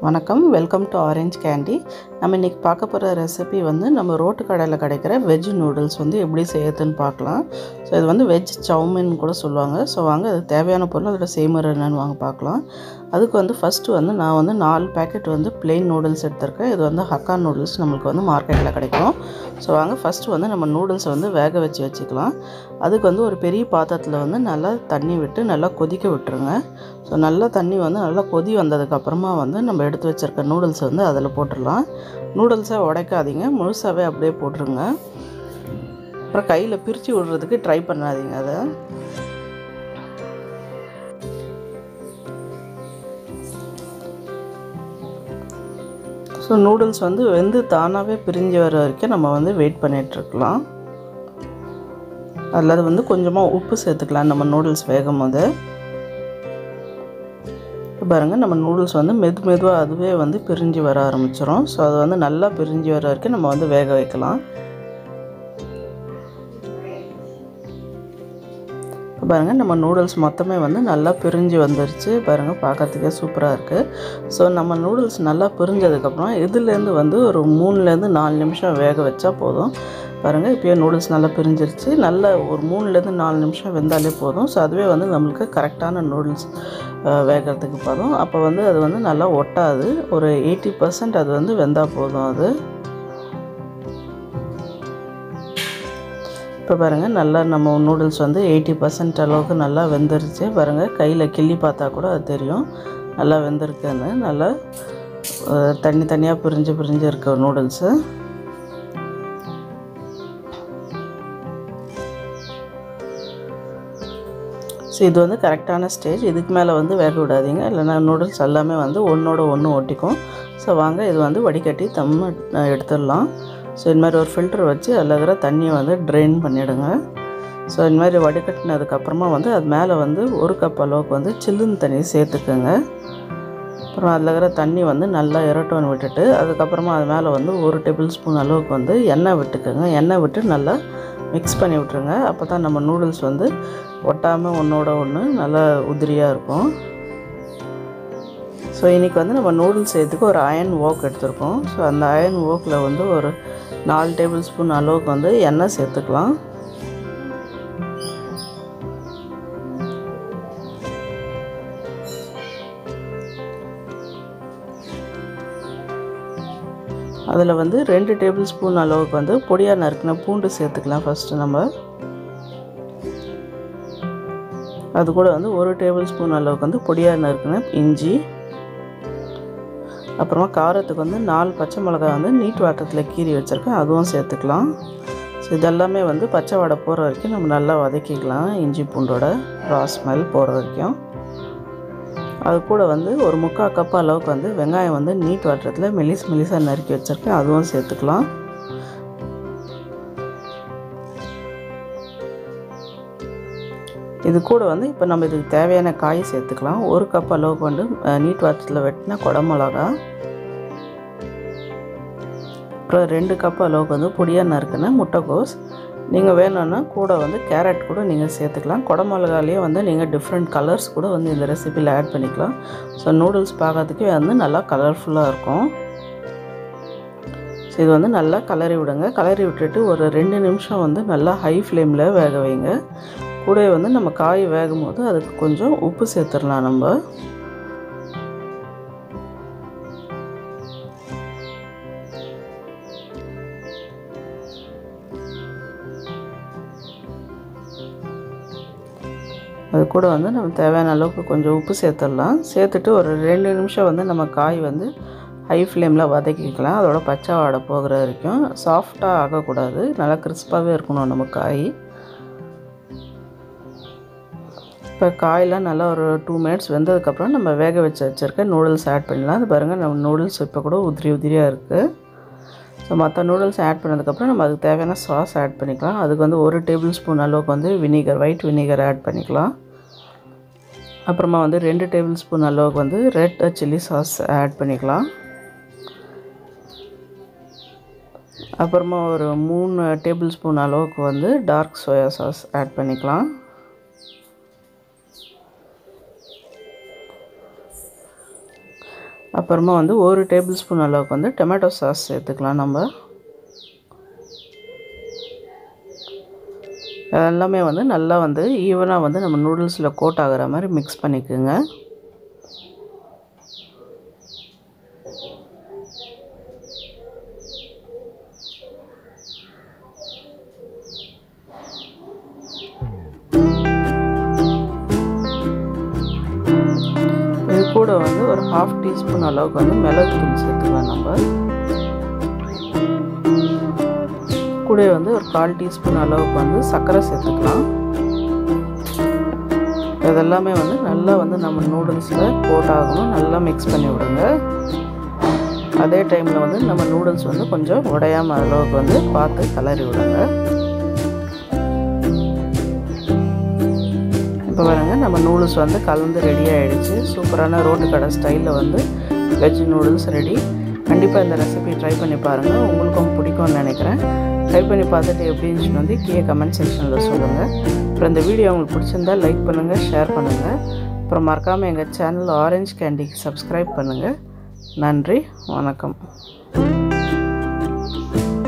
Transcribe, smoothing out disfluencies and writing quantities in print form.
வணக்கம், welcome to orange candy. நம்ம இன்றைக்கி பார்க்க போகிற ரெசிபி நம்ம ரோட்டு கடையில் கிடைக்கிற வெஜ் நூடுல்ஸ் எப்படி செய்யறதுன்னு பார்க்கலாம். ஸோ இது வெஜ் சவுமின் கூட சொல்லுவாங்க. ஸோ வாங்க அதுக்கு தேவையான பொருள் அதோட செய்முறை என்னென்னு வாங்க பார்க்கலாம். அதுக்கு ஃபஸ்ட்டு நான் 4 பேக்கெட் plain நூடுல்ஸ் எடுத்திருக்கேன். இது ஹக்கா நூடுல்ஸ் நம்மளுக்கு மார்க்கெட்டில் கிடைக்கும். ஸோ வாங்க ஃபஸ்ட்டு நம்ம நூடுல்ஸை வேக வச்சுக்கலாம். அதுக்கு ஒரு பெரிய பாத்திரத்தில் நல்லா தண்ணி விட்டு நல்லா கொதிக்க விட்டுருங்க. ஸோ நல்லா தண்ணி நல்லா கொதி வந்ததுக்கப்புறமா நம்ம எடுத்து வச்சுருக்க நூடுல்ஸ் அதில் போட்டுடலாம். நூடுல்ஸை உடைக்காதீங்க, முழுசாகவே அப்படியே போட்டுருங்க. அப்புறம் கையில் பிரித்து விடுறதுக்கு ட்ரை பண்ணாதீங்க. அதை ஸோ நூடுல்ஸ் வெந்து தானாகவே பிரிஞ்சு வர வரைக்கும் நம்ம வெயிட் பண்ணிகிட்ருக்கலாம். அதில் அது கொஞ்சமாக உப்பு சேர்த்துக்கலாம் நம்ம நூடுல்ஸ் வேகும் போது. பாருங்கள், நம்ம நூடுல்ஸ் மெதுவாக அதுவே பிரிஞ்சு வர ஆரம்பிச்சிடும். ஸோ அது நல்லா பிரிஞ்சு வர வரைக்கும் நம்ம வேக வைக்கலாம். பாருங்கள், நம்ம நூடுல்ஸ் மொத்தமே நல்லா பிரிஞ்சு வந்துருச்சு. பாருங்கள், பார்க்கறதுக்கே சூப்பராக இருக்குது. ஸோ நம்ம நூடுல்ஸ் நல்லா பிரிஞ்சதுக்கப்புறம் இதுலேருந்து ஒரு 3லேருந்து 4 நிமிஷம் வேக வச்சா போதும். பாருங்கள், இப்போயே நூடுல்ஸ் நல்லா பிரிஞ்சிருச்சு. நல்லா ஒரு 3லேருந்து 4 நிமிஷம் வெந்தாலே போதும். ஸோ அதுவே நம்மளுக்கு கரெக்டான நூடுல்ஸ் வேகிறதுக்கு போதும். அப்போ அது நல்லா ஒட்டாது. ஒரு 80% அது வெந்தால் போதும். அது இப்போ பாருங்கள், நல்லா நம்ம நூடுல்ஸ் 80% அளவுக்கு நல்லா வெந்துருச்சு. பாருங்கள், கையில் கிள்ளி பார்த்தா கூட அது தெரியும் நல்லா வெந்திருக்குன்னு. நல்லா தனியாக பிரிஞ்சு இருக்க நூடுல்ஸு. ஸோ இது கரெக்டான ஸ்டேஜ். இதுக்கு மேலே வேக விடாதீங்க, இல்லைனா நூடுல்ஸ் எல்லாமே ஒன்றோட ஒன்று ஒட்டிக்கும். ஸோ வாங்க இது வடிகட்டி எடுத்துடலாம். ஸோ இது மாதிரி ஒரு ஃபில்டர் வச்சு அதில் இருக்கிற தண்ணியை ட்ரெயின் பண்ணிவிடுங்க. ஸோ இது மாதிரி வடிகட்டினதுக்கப்புறமா அது மேலே 1 கப் அளவுக்கு சில்லுன்னு தண்ணி சேர்த்துக்குங்க. அப்புறம் அதில் இருக்கிற தண்ணி நல்லா இரட்டோன்னு விட்டுட்டு அதுக்கப்புறமா அது மேலே 1 டேபிள் ஸ்பூன் அளவுக்கு எண்ணெய் விட்டுக்குங்க. எண்ணெய் விட்டு நல்லா மிக்ஸ் பண்ணி விட்டுருங்க. அப்போ தான் நம்ம நூடுல்ஸ் ஒட்டாமல் ஒன்றோட ஒன்று நல்லா உதிரியாக இருக்கும். ஸோ இன்றைக்கி நம்ம நூடுல்ஸ் செய்யறதுக்கு ஒரு அயன் ஓக் எடுத்துருக்கோம். ஸோ அந்த அயன் ஓக்கில் ஒரு 4 டேபிள் ஸ்பூன் அளவுக்கு எண்ணெய் சேர்த்துக்கலாம். அதில் 2 டேபிள் ஸ்பூன் அளவுக்கு பொடியாக நறுக்கின பூண்டு சேர்த்துக்கலாம். ஃபஸ்ட்டு நம்ம அது கூட 1 டேபிள் ஸ்பூன் அளவுக்கு பொடியாக நறுக்கின இஞ்சி. அப்புறமா காரத்துக்கு 4 பச்சை மிளகாய் நீட் வாட்டத்தில் கீறி வச்சுருக்கேன், அதுவும் சேர்த்துக்கலாம். ஸோ இதெல்லாமே பச்சை வடை போகிற வரைக்கும் நம்ம நல்லா வதக்கிக்கலாம். இஞ்சி பூண்டோட ரா ஸ்மெல் போகிற வரைக்கும். அது கூட ஒரு 3/4 கப் அளவுக்கு வெங்காயம் நீட் வாட்டத்தில் மெலிசாக நறுக்கி வச்சுருக்கேன், அதுவும் சேர்த்துக்கலாம். இது கூட இப்போ நம்ம இதுக்கு தேவையான காய் சேர்த்துக்கலாம். 1 கப் அளவுக்கு நீட் வாட்டத்தில் வெட்டின குடமிளகா. அப்புறம் 2 கப் அளவுக்கு பொடியாக நறுக்கின முட்டைக்கோஸ். நீங்கள் வேணும்னா கூட கேரட் கூட நீங்கள் சேர்த்துக்கலாம். குடமிளகாலேயே நீங்கள் டிஃப்ரெண்ட் கலர்ஸ் கூட இந்த ரெசிபியில் ஆட் பண்ணிக்கலாம். ஸோ நூடுல்ஸ் பார்க்கறதுக்கே நல்லா கலர்ஃபுல்லாக இருக்கும். ஸோ இது நல்லா கலரி விடுங்க. கலரி விட்டுட்டு ஒரு 2 நிமிஷம் நல்லா ஹை ஃப்ளேமில் வேக வைங்க. கூட நம்ம காய் வேகும் போது அதுக்கு கொஞ்சம் உப்பு சேர்த்துடலாம். நம்ம அது கூட நம்ம தேவையான அளவுக்கு கொஞ்சம் உப்பு சேர்த்துடலாம். சேர்த்துட்டு ஒரு 2 நிமிஷம் நம்ம காய் ஹை ஃப்ளேமில் வதக்கிக்கலாம். அதோட பச்சை வாடை போகிற வரைக்கும். சாஃப்டாக ஆகக்கூடாது, நல்லா கிறிஸ்பாகவே இருக்கணும் நம்ம காய். இப்போ காயெலாம் நல்லா ஒரு 2 மினிட்ஸ் வெந்ததுக்கப்புறம் நம்ம வேக வச்சுருக்க நூடுல்ஸ் ஆட் பண்ணலாம். அது பாருங்கள், நம்ம நூடுல்ஸ் இப்போ கூட உதிரியாக இருக்குது. ஸோ மற்ற நூடுல்ஸ் ஆட் பண்ணதுக்கப்புறம் நம்ம அதுக்கு தேவையான சாஸ் ஆட் பண்ணிக்கலாம். அதுக்கு 1 டேபிள் ஸ்பூன் அளவுக்கு வினிகர், ஒயிட் வினிகர் ஆட் பண்ணிக்கலாம். அப்புறமா 2 டேபிள் ஸ்பூன் அளவுக்கு ரெட் சில்லி சாஸ் ஆட் பண்ணிக்கலாம். அப்புறமா ஒரு 3 டேபிள் ஸ்பூன் அளவுக்கு டார்க் சோயா சாஸ் ஆட் பண்ணிக்கலாம். அப்புறமா வந்து 1 டேபிள் ஸ்பூன் அளவுக்கு வந்து டொமேட்டோ சாஸ் சேர்த்துக்கலாம் நம்ம. எல்லாமே வந்து நல்லா வந்து ஈவனாக வந்து நம்ம நூடுல்ஸில் கோட் ஆகிற மாதிரி மிக்ஸ் பண்ணிக்கோங்க. இது கூட வந்து ஒரு 1/2 டீஸ்பூன் அளவுக்கு வந்து மிளகுத்தூள் சேர்த்துக்கலாம் நம்ம. கூட வந்து ஒரு 1/4 டீஸ்பூன் அளவுக்கு வந்து சர்க்கரை சேர்த்துக்கலாம். இதெல்லாமே வந்து நல்லா வந்து நம்ம நூடுல்ஸில் கோட் ஆகணும். நல்லா மிக்ஸ் பண்ணி விடுங்க. அதே டைமில் வந்து நம்ம நூடுல்ஸ் வந்து கொஞ்சம் உடையாமல் அளவுக்கு வந்து பார்த்து கிளறி விடுங்க. இப்போ பாருங்க நம்ம நூடுல்ஸ் வந்து கலந்து ரெடி ஆகிடுச்சு. சூப்பரான ரோட்டு கடை ஸ்டைலில் வந்து வெஜ் நூடுல்ஸ் ரெடி. கண்டிப்பாக இந்த ரெசிபி ட்ரை பண்ணி பாருங்கள். உங்களுக்கும் பிடிக்கும்னு நினைக்கிறேன். ட்ரை பண்ணி பார்த்துட்டு எப்படி இருந்துச்சுன்னு வந்து கீழே கமெண்ட் செக்ஷனில் சொல்லுங்கள். அப்புறம் இந்த வீடியோ உங்களுக்கு பிடிச்சிருந்தால் லைக் பண்ணுங்கள், ஷேர் பண்ணுங்கள். அப்புறம் மறக்காமல் எங்கள் சேனல் ஆரஞ்ச் கேண்டிக்கு சப்ஸ்கிரைப் பண்ணுங்கள். நன்றி, வணக்கம்.